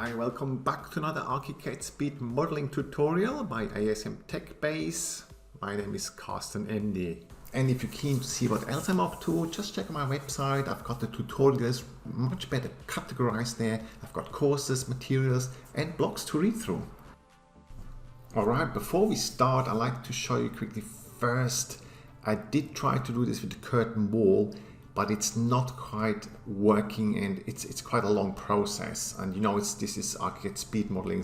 Hi, welcome back to another Archicad speed modeling tutorial by ASM TechBase. My name is Carsten MD. And if you're keen to see what else I'm up to, just check my website. I've got the tutorials much better categorized there. I've got courses, materials and blogs to read through. Alright, before we start, I'd like to show you quickly first. I did try to do this with the curtain wall, but it's not quite working and it's quite a long process. And you know, this is Archicad speed modeling.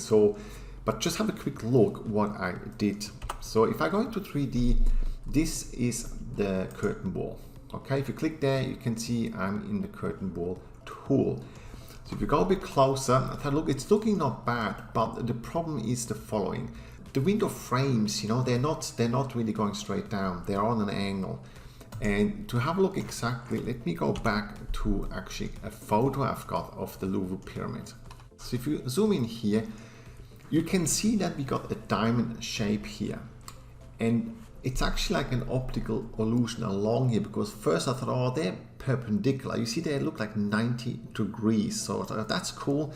But just have a quick look what I did. So if I go into 3D, this is the curtain wall. Okay, if you click there, you can see I'm in the curtain wall tool. So if you go a bit closer, look, it's looking not bad, but the problem is the following. The window frames, you know, they're not really going straight down. They're on an angle. And to have a look exactly, let me go back to actually a photo I've got of the Louvre Pyramid. So if you zoom in here, you can see that we got a diamond shape here. And it's actually like an optical illusion along here, because first I thought, oh, they're perpendicular. You see they look like 90 degrees. So that's cool.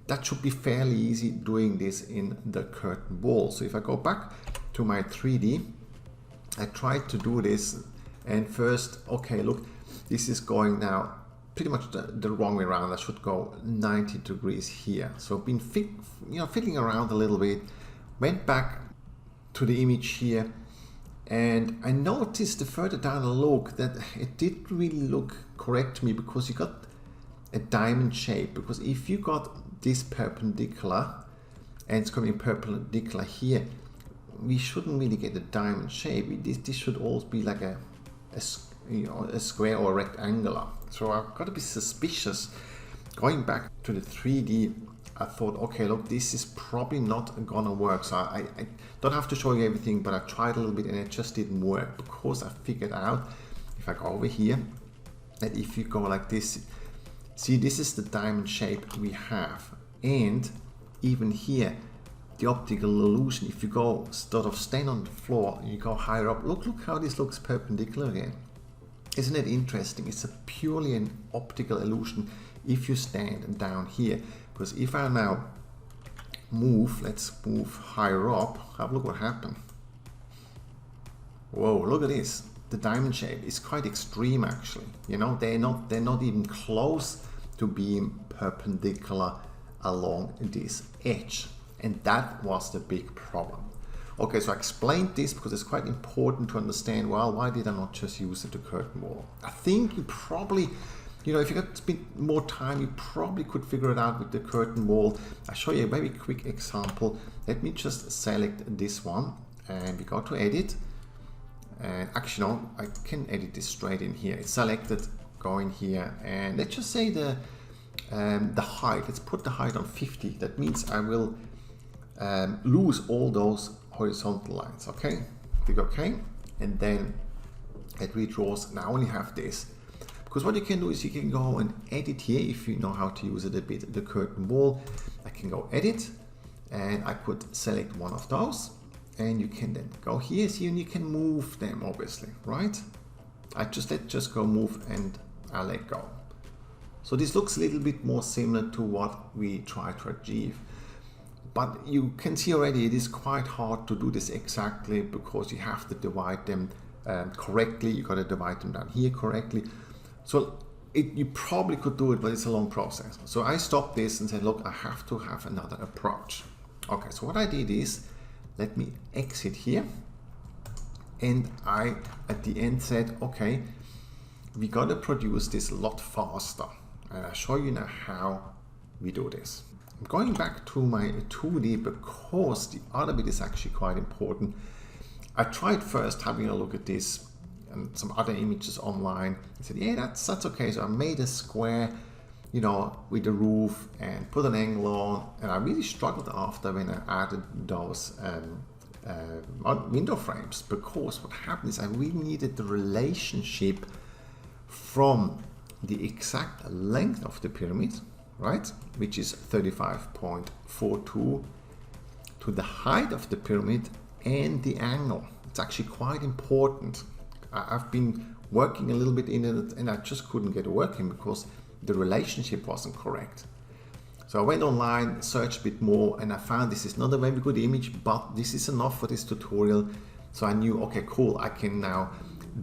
That should be fairly easy doing this in the curtain wall. So if I go back to my 3D, I tried to do this. And first, okay, look, this is going now pretty much the wrong way around. I should go 90 degrees here. So I've been fiddling around a little bit, went back to the image here, and I noticed the further down I look that it didn't really look correct to me, because you got a diamond shape. Because if you got this perpendicular and it's coming perpendicular here, we shouldn't really get a diamond shape. This should always be like a square or rectangular. So I've got to be suspicious. Going back to the 3D, I thought, okay, look, this is probably not gonna work. So I don't have to show you everything, but I tried a little bit and it just didn't work, because I figured out, if I go over here, that if you go like this, see, this is the diamond shape we have. And even here, the optical illusion, if you go sort of stand on the floor, you go higher up, look how this looks perpendicular again. Isn't it interesting? It's a purely an optical illusion if you stand down here. Because if I now move, let's move higher up, have a look what happened. Whoa, look at this. The diamond shape is quite extreme actually. You know, they're not even close to being perpendicular along this edge. And that was the big problem. Okay, so I explained this because it's quite important to understand, well, why did I not just use the curtain wall? I think you probably, you know, if you got a bit more time, you probably could figure it out with the curtain wall. I'll show you a very quick example. Let me just select this one and we go to edit. And actually, no, I can edit this straight in here. It's selected, go in here, and let's just say the height, let's put the height on 50. That means I will lose all those horizontal lines. Okay, click OK, and then it redraws. Now I only have this, because what you can do is you can go and edit here if you know how to use it a bit. The curtain wall, I can go edit, and I could select one of those, and you can then go here, see, and you can move them, obviously, right? Let's just go move, and I let go. So this looks a little bit more similar to what we try to achieve. But you can see already it is quite hard to do this exactly, because you have to divide them correctly. You got to divide them down here correctly. So you probably could do it, but it's a long process. So I stopped this and said, look, I have to have another approach. Okay, so what I did is, let me exit here. And I, at the end, said, okay, we got to produce this a lot faster. And I'll show you now how we do this. I'm going back to my 2D because the other bit is actually quite important. I tried first having a look at this and some other images online. I said, yeah, that's okay. So I made a square, you know, with the roof and put an angle on. And I really struggled after when I added those window frames, because what happened is I really needed the relationship from the exact length of the pyramid, right, which is 35.42, to the height of the pyramid and the angle. It's actually quite important. I've been working a little bit in it and I just couldn't get it working because the relationship wasn't correct. So I went online, searched a bit more, and I found this is not a very good image, but this is enough for this tutorial. So I knew, okay, cool, I can now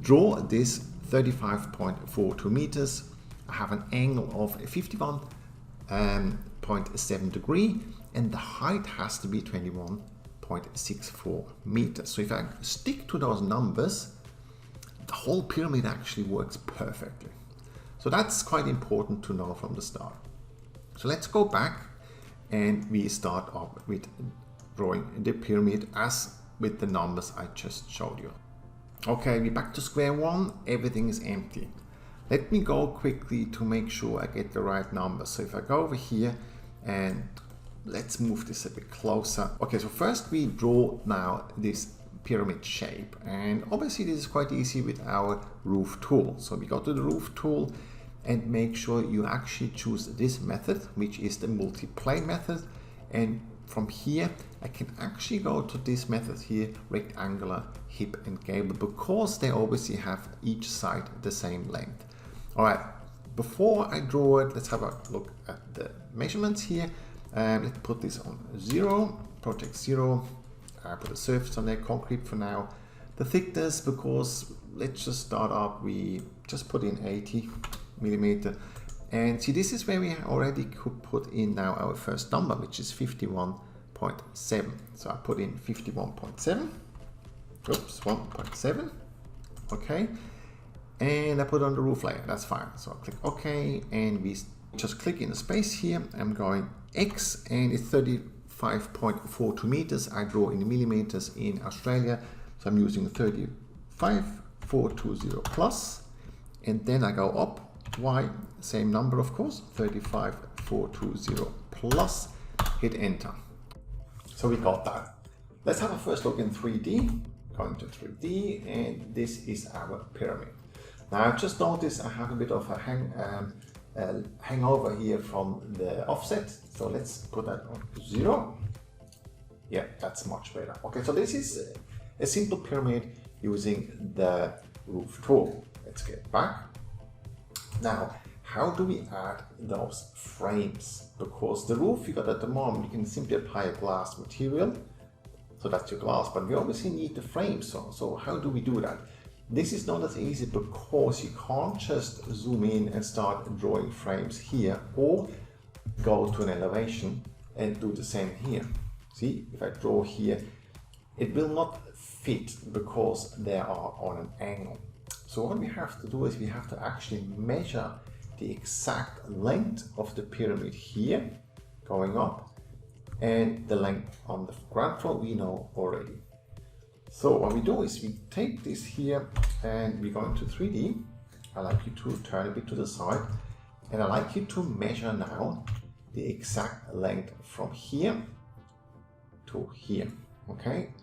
draw this 35.42 meters. I have an angle of 51.7 degree, and the height has to be 21.64 meters. So if I stick to those numbers, the whole pyramid actually works perfectly. So that's quite important to know from the start. So let's go back and we start up with drawing the pyramid as with the numbers I just showed you. Okay, we're back to square one, everything is empty. Let me go quickly to make sure I get the right numbers. So if I go over here and let's move this a bit closer. Okay, so first we draw now this pyramid shape, and obviously this is quite easy with our roof tool. So we go to the roof tool and make sure you actually choose this method, which is the multi-plane method. And from here, I can actually go to this method here, rectangular, hip and gable, because they obviously have each side the same length. All right, before I draw it, let's have a look at the measurements here. Let's put this on 0, project 0. I put a surface on there, concrete for now. The thickness, because let's just start up, we just put in 80 millimeter, and see, this is where we already could put in now our first number, which is 51.7. So I put in 51.7, oops, 1.7, okay, and I put on the roof layer, that's fine. So I click OK, and we just click in the space here. I'm going X, and it's 35.42 meters. I draw in millimeters in Australia, so I'm using 35.420 plus, and then I go up Y, same number of course, 35.420 plus, hit enter. So we got that. Let's have a first look in 3D. Going to 3D, and this is our pyramid. Now I've just noticed I have a bit of a hangover here from the offset, so let's put that on 0. Yeah, that's much better. Okay, so this is a simple pyramid using the roof tool. Let's get back. Now, how do we add those frames? Because the roof you got at the moment, you can simply apply a glass material, so that's your glass, but we obviously need the frame. So how do we do that? This is not as easy because you can't just zoom in and start drawing frames here, or go to an elevation and do the same here. See, if I draw here, it will not fit because they are on an angle. So what we have to do is we have to actually measure the exact length of the pyramid here, going up, and the length on the ground floor we know already. So what we do is we take this here and we go into 3D. I like you to turn a bit to the side, and I like you to measure now the exact length from here to here, okay?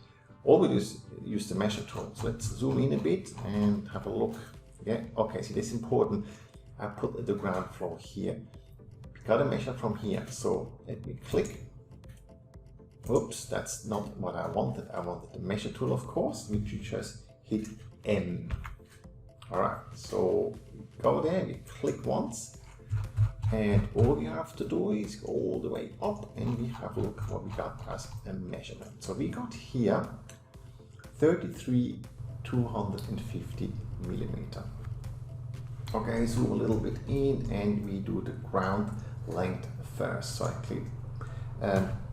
All we do is use the measure tool. So let's zoom in a bit and have a look. Yeah, okay, see, this is important. I put the ground floor here. We gotta measure from here. So let me click. Oops, that's not what I wanted. I wanted the measure tool, of course, which you just hit M. All right, so go there, we click once, and all you have to do is go all the way up, and we have a look what we got as a measurement. So we got here 33,250 millimeter. Okay, zoom a little bit in, and we do the ground length first. So I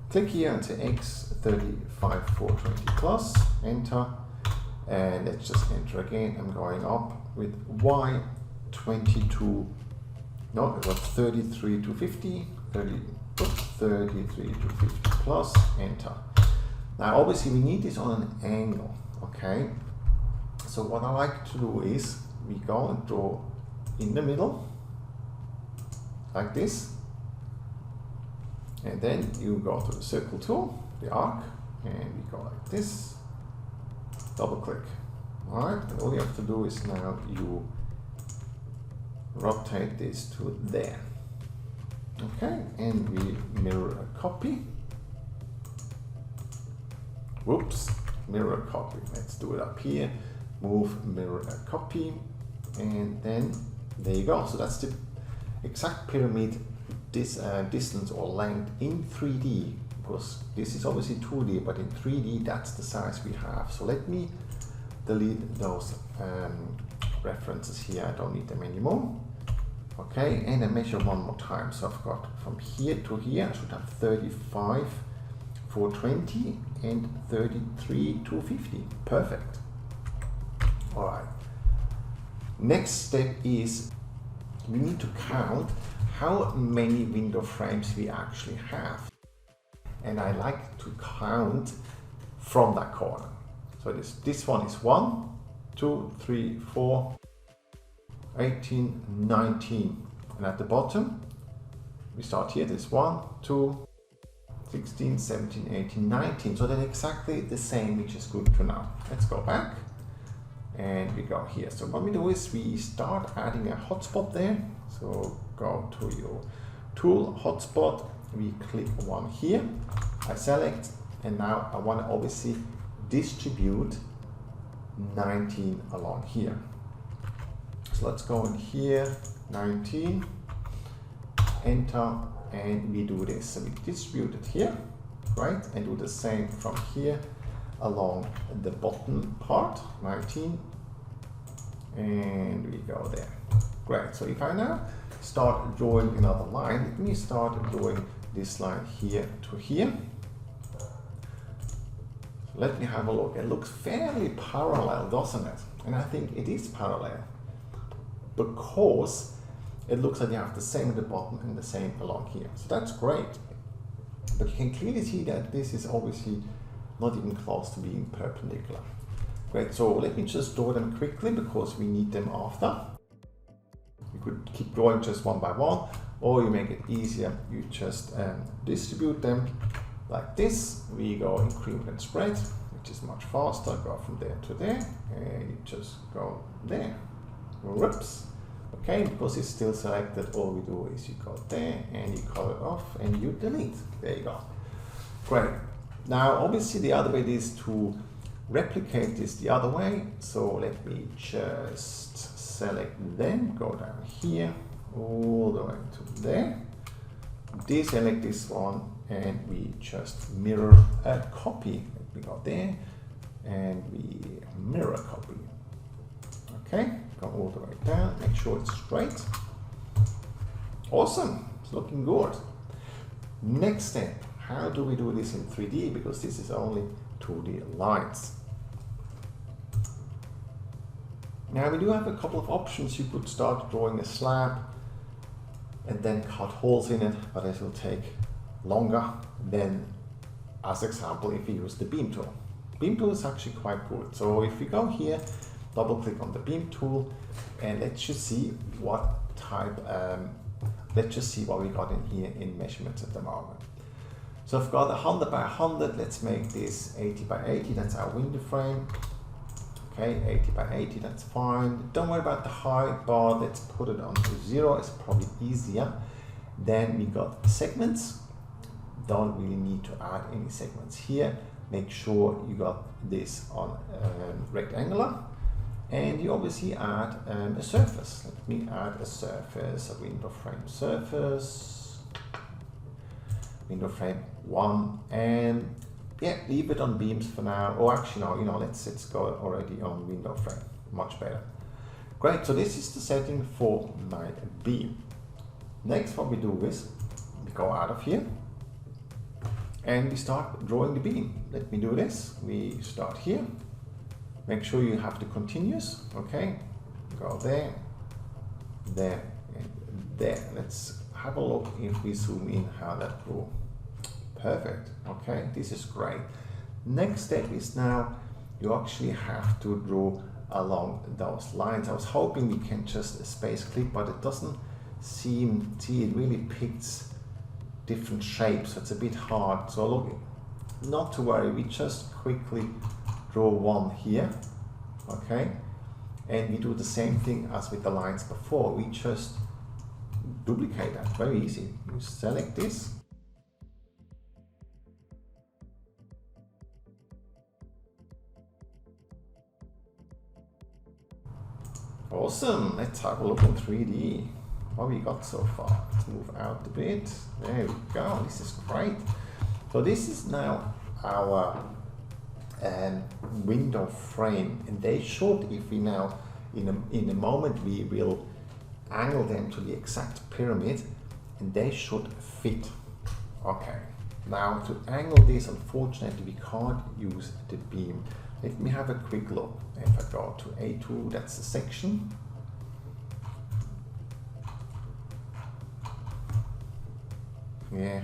click here and say X 35,420 plus, enter, and let's just enter again. I'm going up with Y 22. No, it was 33,250, 33,250 plus, enter. Now obviously we need this on an angle, okay? So what I like to do is we go and draw in the middle, like this. And then you go to the circle tool, the arc, and we go like this, double click. All right, and all you have to do is now you rotate this to there. Okay, and we mirror a copy. Whoops, mirror a copy. Let's do it up here. Move, mirror a copy, and then there you go. So that's the exact pyramid this distance or length in 3D, because this is obviously 2D, but in 3D that's the size we have. So let me delete those references here, I don't need them anymore. Okay, and I measure one more time. So I've got from here to here, I should have 35 420 and 33 250. Perfect. All right. Next step is we need to count how many window frames we actually have. And I like to count from that corner. So this one is 1, 2, 3, 4, 18, 19. And at the bottom, we start here, this 1, 2, 16, 17, 18, 19. So they're exactly the same, which is good to know. Let's go back and we go here. So what we do is we start adding a hotspot there. So go to your tool, hotspot, we click one here, I select, and now I want to obviously distribute 19 along here. So let's go in here, 19, enter, and we do this. So we distribute it here, right? And do the same from here along the bottom part, 19, and we go there. Great. So if I now start drawing another line, let me start drawing this line here to here. So let me have a look. It looks fairly parallel, doesn't it? And I think it is parallel because it looks like you have the same at the bottom and the same along here. So that's great. But you can clearly see that this is obviously not even close to being perpendicular. Great, so let me just draw them quickly because we need them after. You could keep drawing just one by one, or you make it easier, you just distribute them like this. We go increment and spread, which is much faster. Go from there to there, and you just go there. Whoops. Okay, because it's still selected, all we do is you go there and you call it off and you delete. There you go. Great. Now, obviously, the other way is to replicate this the other way. So let me just select them, go down here, all the way to there. Deselect this one, and we just mirror a copy. We go there, and we mirror copy. Okay, go all the way down, make sure it's straight. Awesome, it's looking good. Next step, how do we do this in 3D? Because this is only 2D lines. Now we do have a couple of options. You could start drawing a slab and then cut holes in it, but this will take longer than, as example, if we use the beam tool. Beam tool is actually quite good. So if we go here, double click on the beam tool, and let's just see what type, let's just see what we got in here in measurements at the moment. So I've got 100 by 100, let's make this 80 by 80, that's our window frame. Okay, 80 by 80, that's fine. Don't worry about the height, but let's put it on to 0, it's probably easier. Then we got segments, don't really need to add any segments here. Make sure you got this on rectangular. And you obviously add a surface. Let me add a surface, a window frame surface, window frame 1, and yeah, leave it on beams for now. Or actually, no, you know, let's go already on window frame, much better. Great, so this is the setting for my beam. Next, what we do is we go out of here and we start drawing the beam. Let me do this. We start here. Make sure you have the continuous, okay? Go there, there, and there. Let's have a look if we zoom in how that grew. Perfect, okay, this is great. Next step is now you actually have to draw along those lines. I was hoping we can just space click, but it doesn't seem, see, it really picks different shapes, so it's a bit hard. So look, not to worry, we just quickly draw one here, okay, and we do the same thing as with the lines before. We just duplicate that, very easy. You select this, awesome. Let's have a look in 3D. what we got so far. Let's move out a bit. There we go. This is great. So this is now our window frame, and they should, if we now in a moment we will angle them to the exact pyramid, and they should fit. Okay, now to angle this, unfortunately we can't use the beam. Let me have a quick look. If I go to A2, that's the section. Yeah,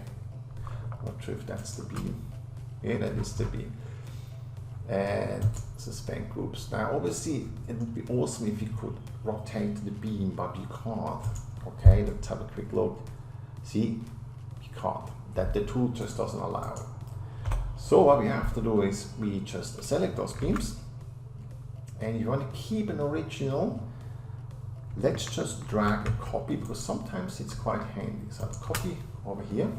not sure if that's the beam. Yeah, that is the beam. And suspend groups. Now obviously it would be awesome if you could rotate the beam, but you can't. Okay, let's have a quick look. See, you can't. That the tool just doesn't allow it. So what we have to do is we just select those beams, and if you want to keep an original, let's just drag a copy, because sometimes it's quite handy. So I'll copy over here,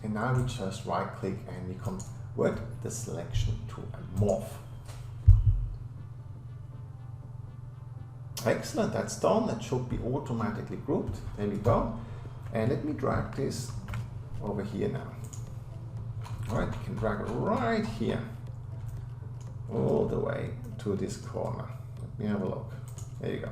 and now we just right click and we convert the selection to a morph. Excellent, that's done. That should be automatically grouped. There we go. And let me drag this over here now. All right, you can drag it right here, all the way to this corner. Let me have a look. There you go.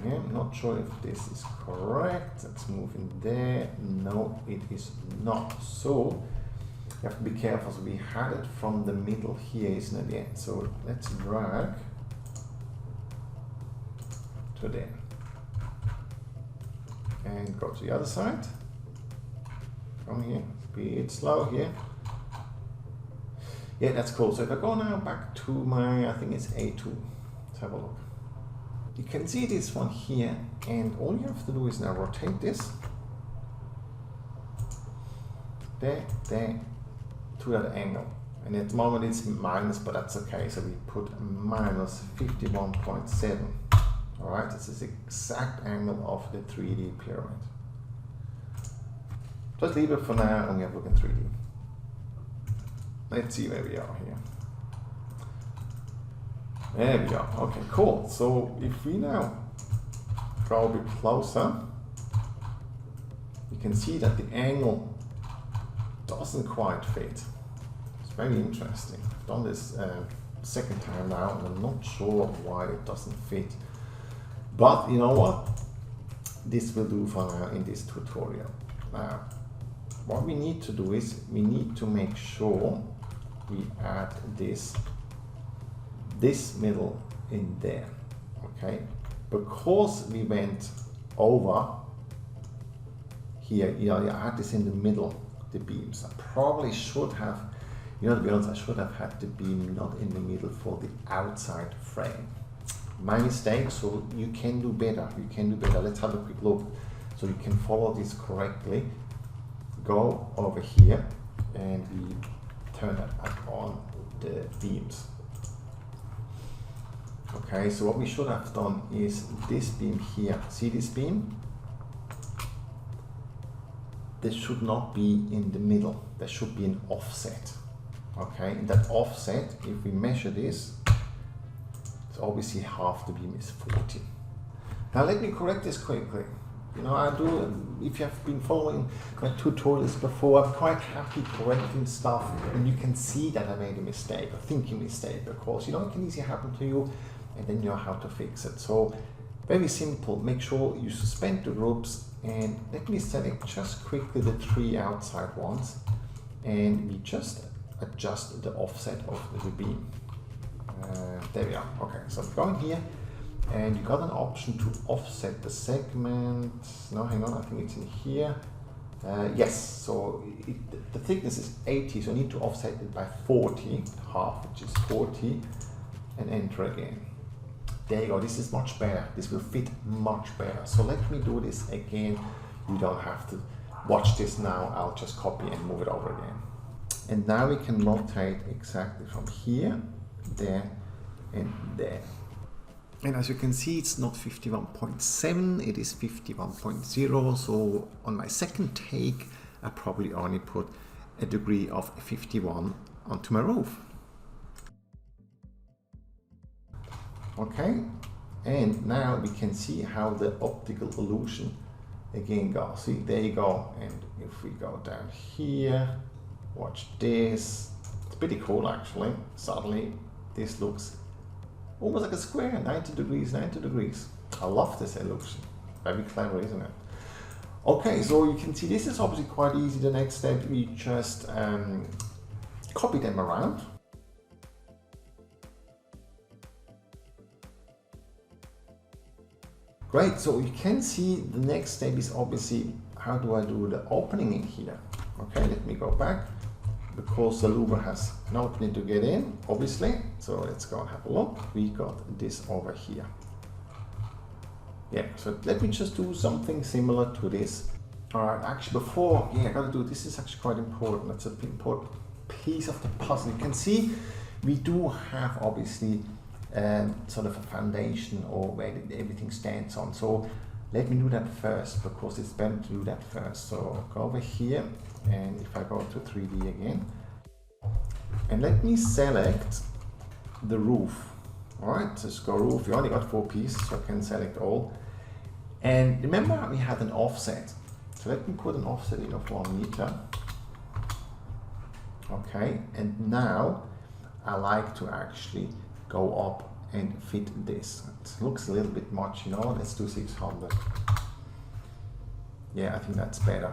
Yeah, I'm not sure if this is correct. Let's move in there. No, it is not. So you have to be careful. So we had it from the middle here, isn't it? Yeah. So let's drag to there. And go to the other side. Come here, speed slow here. Yeah, that's cool. So if I go now back to my, I think it's A2. Let's have a look. You can see this one here, and all you have to do is now rotate this. There, to that angle. And at the moment it's minus, but that's okay. So we put minus 51.7. All right, this is the exact angle of the 3D pyramid. Just leave it for now and we have a look in 3D. Let's see where we are here. There we are. Okay, cool. So if we now go a bit closer, you can see that the angle doesn't quite fit. It's very interesting. I've done this second time now, and I'm not sure why it doesn't fit. But you know what? This will do for now in this tutorial. Now, what we need to do is we need to make sure we add this middle in there, okay? Because we went over here, you know, I had this in the middle, the beams. I probably should have, you know, to be honest, I should have had the beam not in the middle for the outside frame. My mistake, so you can do better, you can do better. Let's have a quick look so you can follow this correctly. Go over here and we turn that back on the beams. Okay, so what we should have done is this beam here. See this beam? This should not be in the middle. There should be an offset. Okay, and that offset, if we measure this, so obviously half the beam is 40. Now let me correct this quickly. You know, I do, if you have been following my tutorials before, I'm quite happy correcting stuff, and you can see that I made a mistake, a thinking mistake, because you know it can easily happen to you, and then you know how to fix it. So very simple, make sure you suspend the groups, and let me select just quickly the 3 outside ones, and we just adjust the offset of the beam. There we are. Okay, so I'm going here, and you got an option to offset the segment. No, hang on, I think it's in here. Yes, so the thickness is 80, so I need to offset it by 40, half, which is 40, and enter again. There you go, this is much better. This will fit much better. So let me do this again. You don't have to watch this now. I'll just copy and move it over again. And now we can rotate exactly from here, there, and there. And as you can see, it's not 51.7, it is 51.0. So on my second take, I probably only put a degree of 51 onto my roof. Okay, And now we can see how the optical illusion again goes. See, there you go. And if we go down here, watch this. It's pretty cool actually. Suddenly this looks almost like a square, 90 degrees, 90 degrees. I love this illusion. Very clever, isn't it? Okay, so you can see this is obviously quite easy. The next step, we just copy them around. Great, so you can see the next step is obviously how do I do the opening in here. Okay, let me go back, because the Louvre has an opening to get in, obviously. So let's go and have a look. We got this over here. Yeah, so let me just do something similar to this. All right, actually before, I gotta do, this is actually quite important. It's an important piece of the puzzle. You can see we do have obviously sort of a foundation or where everything stands on. So let me do that first, because it's better to do that first. So go over here, and if I go to 3D again, and let me select the roof. All right, just go roof. We only got 4 pieces, so I can select all. And remember, we had an offset. So let me put an offset in of 1 meter. Okay, and now I like to actually go up and fit this. It looks a little bit much, you know. Let's do 600. Yeah, I think that's better.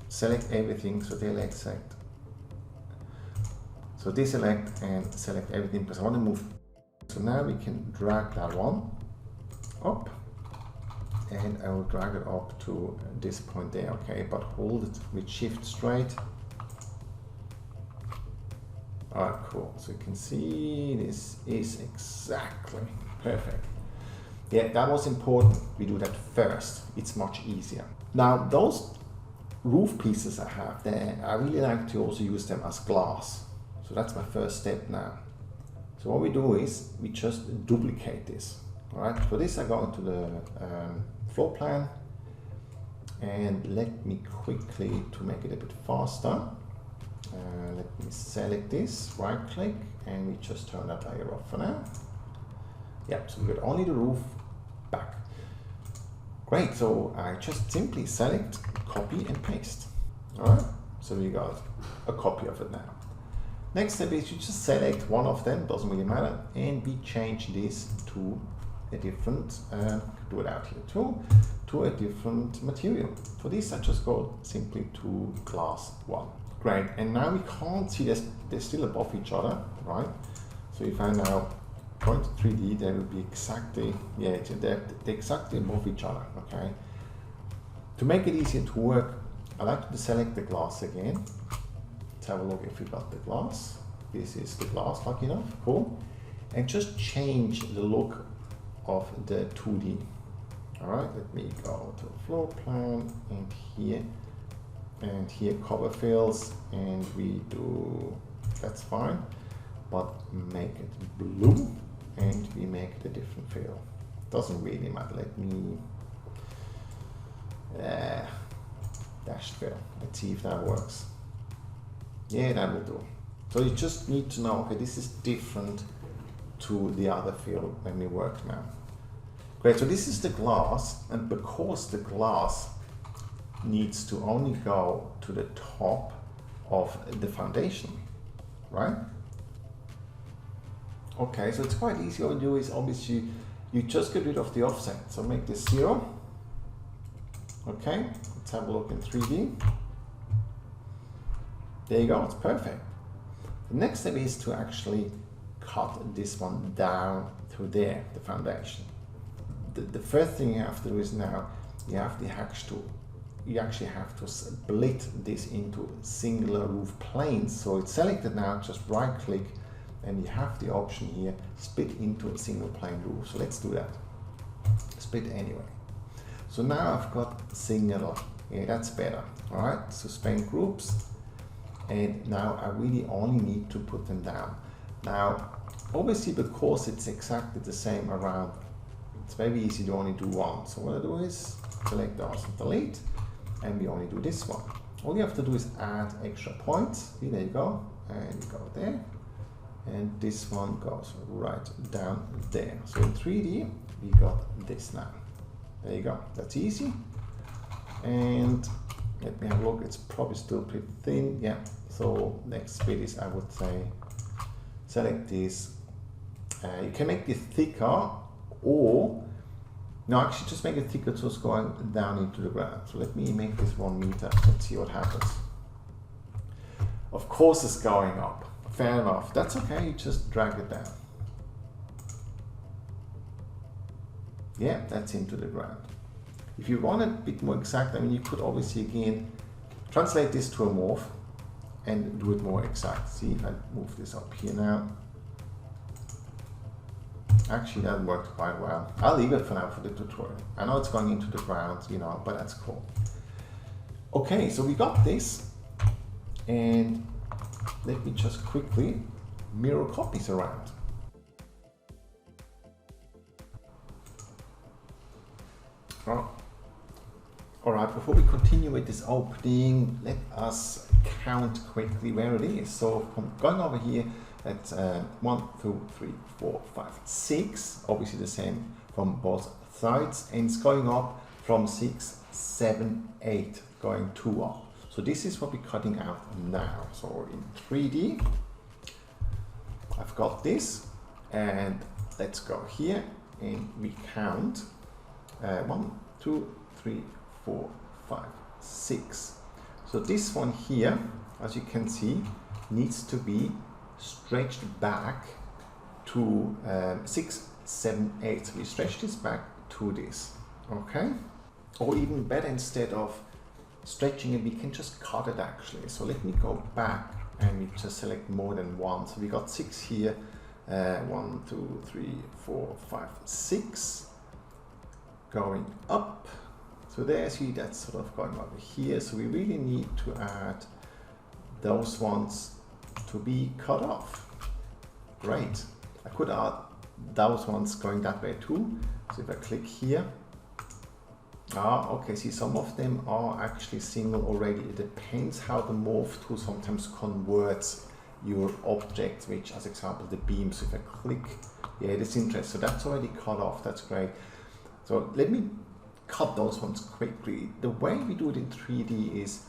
Select everything, so deselect. So deselect and select everything, because I want to move. So now we can drag that one up, and I will drag it up to this point there, okay, but hold it with shift straight. Alright, cool. So you can see this is exactly perfect. Yeah, that was important. We do that first. It's much easier. Now, those roof pieces I have there, I really like to also use them as glass. So that's my first step now. So what we do is we just duplicate this. Alright, for this I go into the floor plan, and let me quickly, to make it a bit faster, let me select this, right click, and we just turn that layer off for now. Yep, so we got only the roof back. Great, so I just simply select, copy and paste. Alright, so we got a copy of it now. Next step is you just select one of them, doesn't really matter, and we change this to a different, do it out here too, to a different material. For this I just go simply to class 1. Great, and now we can't see they're still above each other, right? So if I now go into 3D, they will be exactly, yeah, they're exactly above each other, okay? To make it easier to work, I like to select the glass again. Let's have a look if we got the glass. This is the glass, lucky enough, cool. And just change the look of the 2D. All right, let me go to floor plan, and here cover fills, and we do, that's fine, but make it blue, and we make it a different fill. Doesn't really matter. Let me dash fill. Let's see if that works. Yeah, that will do. So you just need to know, okay, this is different to the other fill when we work now. Great, so this is the glass, and because the glass needs to only go to the top of the foundation, right? Okay, so it's quite easy. What you do is obviously you just get rid of the offset. So make this 0. Okay, let's have a look in 3D. There you go, it's perfect. The next step is to actually cut this one down to there, the foundation. The first thing you have to do is now you have the hatch tool. You actually have to split this into singular roof planes. So it's selected now, just right click, and you have the option here, split into a single plane roof. So let's do that. Split anyway. So now I've got singular. Yeah, that's better. All right, suspend groups. And now I really only need to put them down. Now, obviously, because it's exactly the same around, it's very easy to only do one. So what I do is select those and delete, and we only do this one. All you have to do is add extra points. See, there you go, and you go there, and this one goes right down there. So in 3D, we got this now. There you go, that's easy. And let me have a look, it's probably still pretty thin, yeah. So next bit is, I would say, select this. You can make this thicker, or no, actually just make it thicker so it's going down into the ground. So let me make this 1 meter, let's see what happens. Of course it's going up, fair enough, that's okay, you just drag it down. Yeah, that's into the ground. If you want it a bit more exact, I mean, you could obviously again translate this to a morph and do it more exact. See if I move this up here now. Actually, that worked quite well. I'll leave it for now for the tutorial. I know it's going into the ground, you know, but that's cool. Okay, so we got this, and let me just quickly mirror copies around. Oh. All right, before we continue with this opening, let us count quickly where it is. So I'm going over here at 1, 2, 3, 4, 5, 6, obviously the same from both sides, and it's going up from 6, 7, 8, going 2 up. So this is what we're cutting out now. So in 3D, I've got this, and let's go here and we count 1, 2, 3, 4, 5, 6. So this one here, as you can see, needs to be stretched back to 6, 7, 8. So we stretch this back to this, okay? Or even better, instead of stretching it, we can just cut it actually. So let me go back and we just select more than one. So we got 6 here, 1, 2, 3, 4, 5, 6, going up. So there, see, that's sort of going over here. So we really need to add those ones to be cut off. Great. I could add those ones going that way too. So if I click here, okay, see, some of them are actually single already. It depends how the morph tool sometimes converts your object, which, as example, the beam. So if I click, yeah, it is interesting. So that's already cut off. That's great. So let me cut those ones quickly. The way we do it in 3D is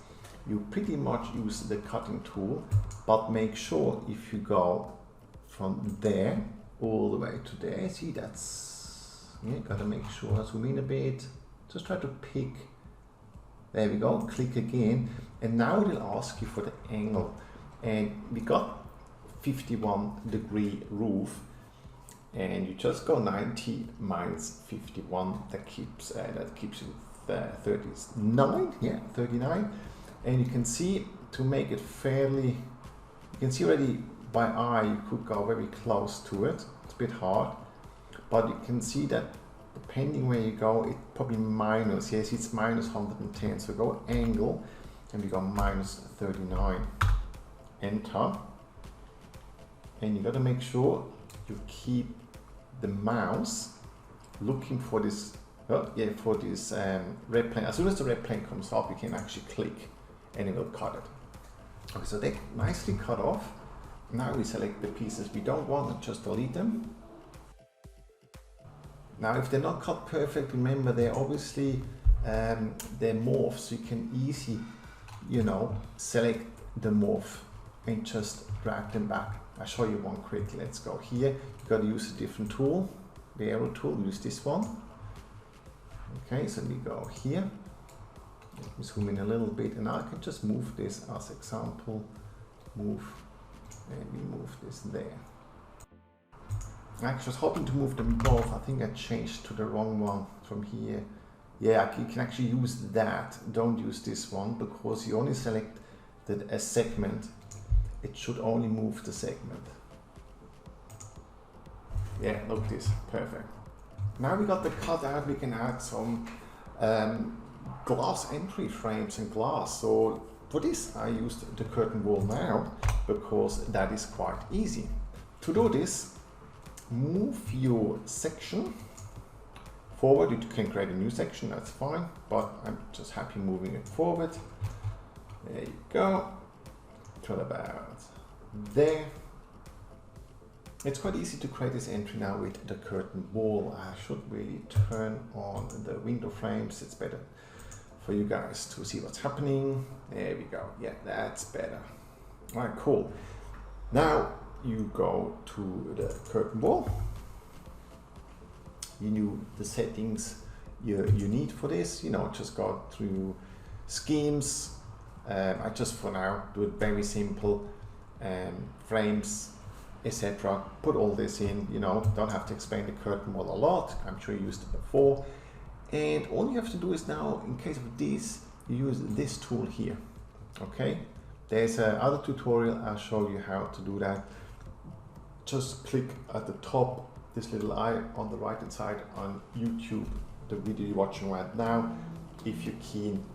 you pretty much use the cutting tool, but make sure if you go from there all the way to there, see, that's, yeah, gotta make sure, zoom in a bit, just try to pick, there we go, click again, and now it'll ask you for the angle, and we got 51-degree roof, and you just go 90 minus 51, that keeps you 39, yeah, 39. And you can see, to make it fairly, you can see already by eye, you could go very close to it. It's a bit hard, but you can see that depending where you go, it probably minus, yes, it's minus 110. So go angle, and we go minus 39. Enter. And you got to make sure you keep the mouse looking for this, for this red plane. As soon as the red plane comes up, you can actually click and it will cut it. Okay, so they're nicely cut off. Now we select the pieces we don't want and just delete them. Now, if they're not cut perfect, remember they're obviously they're morphs, so you can easily, you know, select the morph and just drag them back. I'll show you one quick. Let's go here. You've got to use a different tool, the arrow tool. Use this one. Okay, so we go here. Let me zoom in a little bit, and I can just move this as example. Move, and we move this there. Actually, I was hoping to move them both. I think I changed to the wrong one from here. Yeah, you can actually use that. Don't use this one, because you only selected a segment. It should only move the segment. Yeah, look this, perfect. Now we got the cutout, we can add some glass entry frames and glass. So for this, I used the curtain wall now, because that is quite easy. To do this, move your section forward. You can create a new section, that's fine, but I'm just happy moving it forward. There you go. Till about there. It's quite easy to create this entry now with the curtain wall. I should really turn on the window frames. It's better for you guys to see what's happening. There we go. Yeah, that's better. All right, cool. Now you go to the curtain wall. You knew the settings you need for this. You know, just go through schemes. I just for now do it very simple. Frames, etc. Put all this in, you know, don't have to explain the curtain wall a lot. I'm sure you used it before. And all you have to do is now, in case of this, you use this tool here. Okay, there's another tutorial. I'll show you how to do that. Just click at the top, this little eye on the right hand side on YouTube, the video you're watching right now. If you're keen,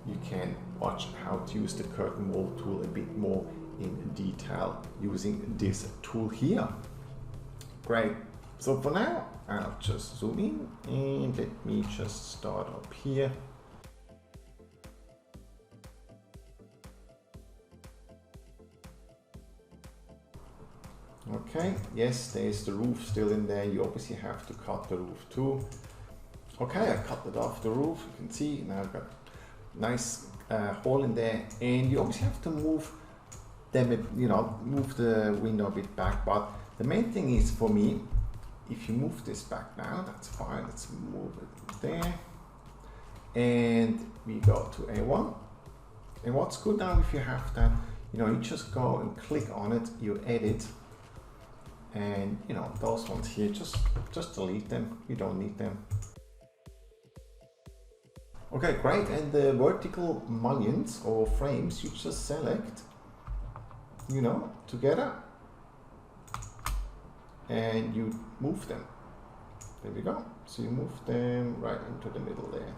you can watch how to use the curtain wall tool a bit more in detail using this tool here. Great. So for now, I'll just zoom in and let me just start up here. Okay, yes, there's the roof still in there. You obviously have to cut the roof too. Okay, I cut it off the roof. You can see now I've got a nice hole in there, and you obviously have to move them, you know, move the window a bit back. But the main thing is for me, if you move this back now, that's fine. Let's move it there, and we go to A1. And what's good now, if you have that, you know, you just go and click on it, you edit. And you know, those ones here, just delete them. You don't need them. Okay, great. And the vertical mullions or frames, you just select, you know, together, and you move them. There we go. So you move them right into the middle there.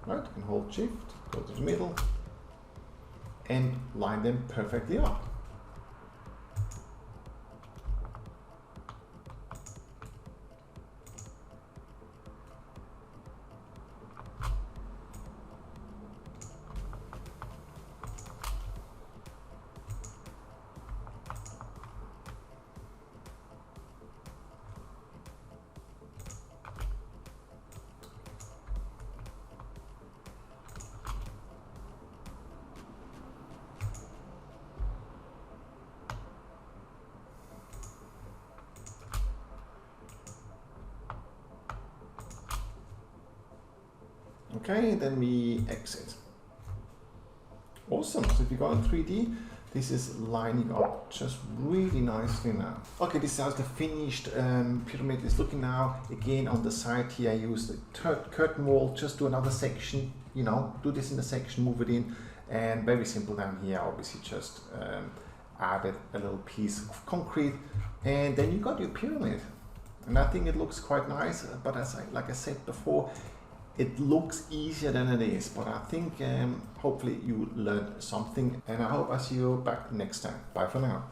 Right, you can hold shift, go to the middle, and line them perfectly up. Okay, then we exit. Awesome. So if you go in 3D, this is lining up just really nicely now. Okay, this is how the finished pyramid is looking now. Again, on the side here, I use the curtain wall. Just do another section, you know, do this in the section, move it in. And very simple down here, obviously just added a little piece of concrete. And then you got your pyramid. And I think it looks quite nice, but like I said before, it looks easier than it is, but I think hopefully you learned something, and I hope I see you back next time. Bye for now.